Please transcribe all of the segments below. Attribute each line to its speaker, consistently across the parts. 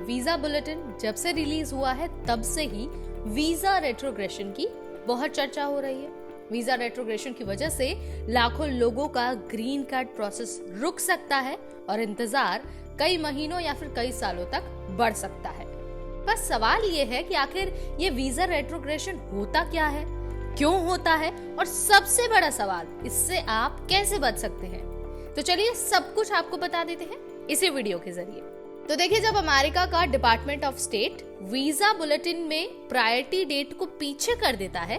Speaker 1: Visa bulletin जब से release हुआ है तब से ही वीजा रेट्रोग्रेशन की बहुत चर्चा हो रही है। वीजा रेट्रोग्रेशन की वजह से लाखों लोगों का ग्रीन कार्ड प्रोसेस रुक सकता है और इंतजार कई महीनों या फिर कई सालों तक बढ़ सकता है। बस सवाल ये है कि आखिर ये वीजा रेट्रोग्रेशन होता क्या है, क्यों होता है और सबसे बड़ा सवाल, इससे आप कैसे बच सकते हैं। तो चलिए सब कुछ आपको बता देते हैं इसी वीडियो के जरिए। तो देखिए, जब अमेरिका का department of state visa bulletin में प्रायोरिटी डेट को पीछे कर देता है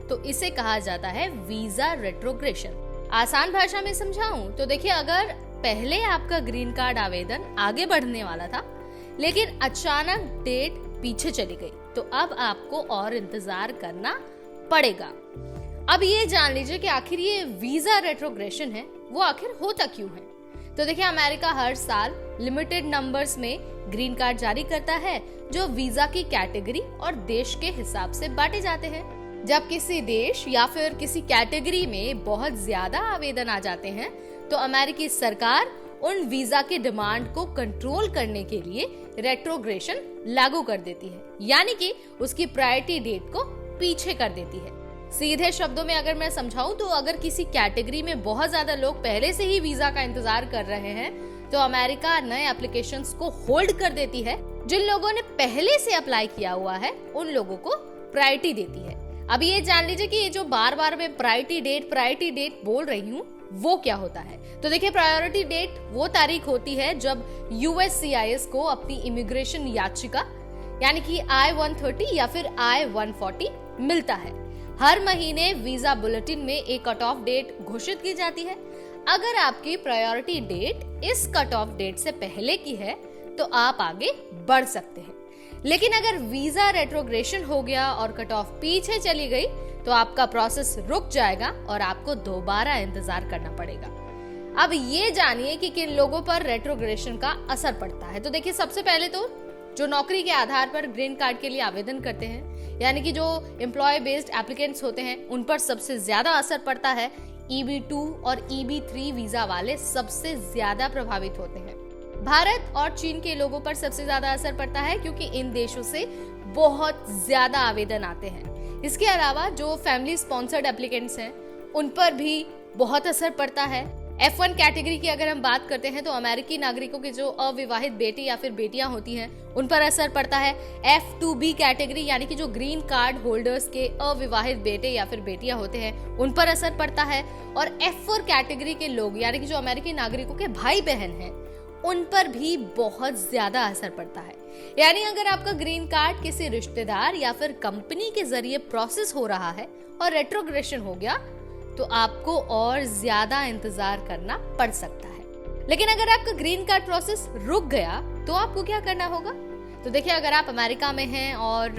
Speaker 1: तो इसे कहा जाता है वीजा रेट्रोग्रेशन। आसान भाषा में समझाऊं तो देखिए, अगर पहले आपका ग्रीन कार्ड आवेदन आगे बढ़ने वाला था लेकिन अचानक डेट पीछे चली गई तो अब आपको और इंतजार करना पड़ेगा। अब ये जान लीजिए कि आखिर ये वीजा रेट्रोग्रेशन है वो आखिर होता क्यों है। तो देखिए, अमेरिका हर साल लिमिटेड नंबर्स में ग्रीन कार्ड जारी करता है जो वीजा की कैटेगरी और देश के हिसाब से बांटे जाते हैं। जब किसी देश या फिर किसी कैटेगरी में बहुत ज्यादा आवेदन आ जाते हैं तो अमेरिकी सरकार उन वीजा की डिमांड को कंट्रोल करने के लिए रेट्रोग्रेशन लागू कर देती है, यानी कि उसकी प्रायोरिटी डेट को पीछे कर देती है। सीधे शब्दों में अगर मैं समझाऊं तो अगर किसी कैटेगरी में बहुत ज्यादा लोग पहले से ही वीजा का इंतजार कर रहे हैं तो अमेरिका नए एप्लीकेशंस को होल्ड कर देती है। जिन लोगों ने पहले से अप्लाई किया हुआ है उन लोगों को प्रायोरिटी देती है। अब ये जान लीजिए कि ये जो बार बार मैं प्रायोरिटी डेट बोल रही हूँ वो क्या होता है। तो देखिए, प्रायोरिटी डेट वो तारीख होती है जब USCIS को अपनी इमिग्रेशन याचिका यानी कि I-130 या फिर I-140 मिलता है। हर महीने वीजा बुलेटिन में एक कट ऑफ डेट घोषित की जाती है। अगर आपकी प्रायोरिटी डेट इस कट ऑफ डेट से पहले की है तो आप आगे बढ़ सकते हैं, लेकिन अगर वीजा रेट्रोग्रेशन हो गया और कट ऑफ पीछे चली गई तो आपका प्रोसेस रुक जाएगा और आपको दोबारा इंतजार करना पड़ेगा। अब ये जानिए कि किन लोगों पर रेट्रोग्रेशन का असर पड़ता है। तो देखिए, सबसे पहले तो जो नौकरी के आधार पर ग्रीन कार्ड के लिए आवेदन करते हैं, यानी कि जो एम्प्लॉय बेस्ड एप्लीकेंट्स होते हैं, उन पर सबसे ज्यादा असर पड़ता है। EB-2 और EB-3 वीजा वाले सबसे ज्यादा प्रभावित होते हैं। भारत और चीन के लोगों पर सबसे ज्यादा असर पड़ता है क्योंकि इन देशों से बहुत ज्यादा आवेदन आते हैं। इसके अलावा जो फैमिली स्पॉन्सर्ड एप्लीकेंट्स हैं उन पर भी बहुत असर पड़ता है। F1 कैटेगरी की अगर हम बात करते हैं तो अमेरिकी नागरिकों के जो अविवाहित बेटे या फिर बेटियां होती हैं उन पर असर पड़ता है। F2B कैटेगरी यानी कि जो ग्रीन कार्ड होल्डर्स के अविवाहित बेटे या फिर बेटियां होते हैं उन पर असर पड़ता है। और F4 कैटेगरी के लोग यानी कि जो अमेरिकी नागरिकों के भाई बहन हैं उन पर भी बहुत ज्यादा असर पड़ता है। यानी अगर आपका ग्रीन कार्ड किसी रिश्तेदार या फिर कंपनी के जरिए प्रोसेस हो रहा है और रेट्रोग्रेशन हो गया तो आपको और ज्यादा इंतजार करना पड़ सकता है। लेकिन अगर आपका ग्रीन कार्ड प्रोसेस रुक गया तो आपको क्या करना होगा। तो देखिए, अगर आप अमेरिका में हैं और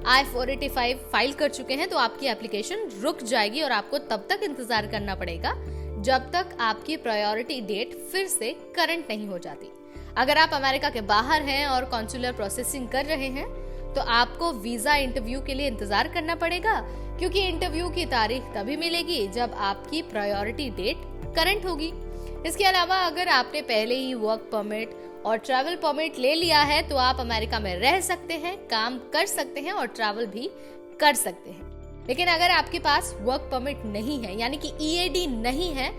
Speaker 1: I-485 फाइल कर चुके हैं तो आपकी एप्लीकेशन रुक जाएगी और आपको तब तक इंतजार करना पड़ेगा जब तक आपकी प्रायोरिटी डेट फिर से करंट नहीं हो जाती। अगर आप अमेरिका के बाहर हैं और कॉन्सुलर प्रोसेसिंग कर रहे हैं तो आपको वीजा इंटरव्यू के लिए इंतजार करना पड़ेगा, क्योंकि इंटरव्यू की तारीख तभी मिलेगी जब आपकी प्रायोरिटी डेट करंट होगी। इसके अलावा अगर आपने पहले ही वर्क परमिट और ट्रैवल परमिट ले लिया है तो आप अमेरिका में रह सकते हैं, काम कर सकते हैं और ट्रैवल भी कर सकते हैं। लेकिन अगर आपके पास वर्क परमिट नहीं है यानी कि EAD नहीं है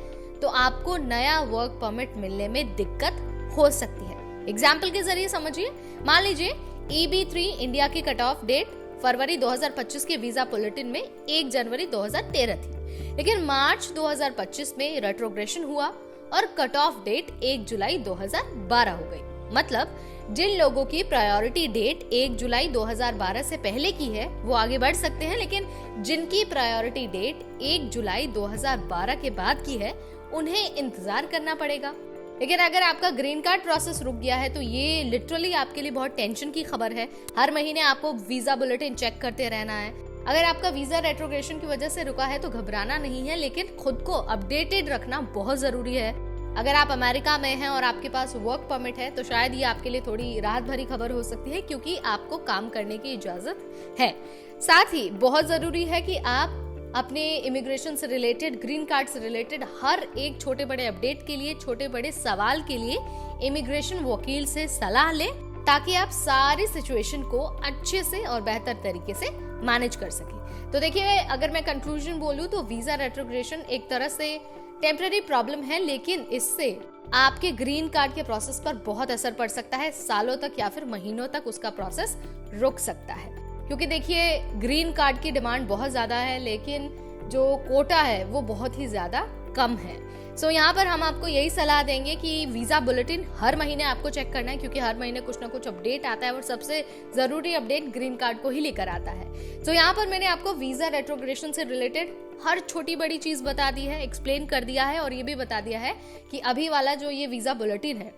Speaker 1: तो आपको नया वर्क परमिट मिलने में दिक्कत हो सकती है। एग्जाम्पल के जरिए समझिए, मान लीजिए EB-3 इंडिया की कट ऑफ डेट फरवरी 2025 के वीजा बुलेटिन में 1 जनवरी 2013 थी, लेकिन मार्च 2025 में रेट्रोग्रेशन हुआ और कट ऑफ डेट 1 जुलाई 2012 हो गई। मतलब जिन लोगों की प्रायोरिटी डेट 1 जुलाई 2012 से पहले की है वो आगे बढ़ सकते हैं, लेकिन जिनकी प्रायोरिटी डेट 1 जुलाई 2012 के बाद की है उन्हें इंतजार करना पड़ेगा। लेकिन अगर आपका ग्रीन कार्ड प्रोसेस रुक गया है तो ये लिटरली आपके लिए बहुत टेंशन की खबर है। हर महीने आपको वीजा बुलेटिन चेक करते रहना है। अगर आपका वीजा रेट्रोग्रेशन की वजह से रुका है तो घबराना नहीं है, लेकिन खुद को अपडेटेड रखना बहुत जरूरी है। अगर आप अमेरिका में हैं और आपके पास वर्क परमिट है तो शायद ये आपके लिए थोड़ी राहत भरी खबर हो सकती है, क्योंकि आपको काम करने की इजाजत है। साथ ही बहुत जरूरी है कि आप अपने इमिग्रेशन से रिलेटेड, ग्रीन कार्ड से रिलेटेड हर एक छोटे बड़े अपडेट के लिए, छोटे बड़े सवाल के लिए इमिग्रेशन वकील से सलाह लें, ताकि आप सारी सिचुएशन को अच्छे से और बेहतर तरीके से मैनेज कर सकें। तो देखिए, अगर मैं कंक्लूजन बोलूं तो वीजा रेट्रोग्रेशन एक तरह से टेम्पररी प्रॉब्लम है, लेकिन इससे आपके ग्रीन कार्ड के प्रोसेस पर बहुत असर पड़ सकता है। सालों तक या फिर महीनों तक उसका प्रोसेस रुक सकता है, क्योंकि देखिए ग्रीन कार्ड की डिमांड बहुत ज्यादा है, लेकिन जो कोटा है वो बहुत ही ज्यादा कम है। सो यहाँ पर हम आपको यही सलाह देंगे कि वीजा बुलेटिन हर महीने आपको चेक करना है, क्योंकि हर महीने कुछ ना कुछ अपडेट आता है और सबसे जरूरी अपडेट ग्रीन कार्ड को ही लेकर आता है। सो यहाँ पर मैंने आपको वीजा रेट्रोग्रेशन से रिलेटेड हर छोटी बड़ी चीज बता दी है, एक्सप्लेन कर दिया है, और ये भी बता दिया है कि अभी वाला जो ये वीजा बुलेटिन है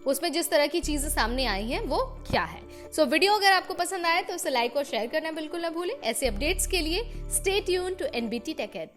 Speaker 1: उसमें जिस तरह की चीजें सामने आई हैं वो क्या है। सो वीडियो अगर आपको पसंद आए तो उसे लाइक और शेयर करना बिल्कुल ना भूलें। ऐसे अपडेट्स के लिए stay tuned to NBT tech add.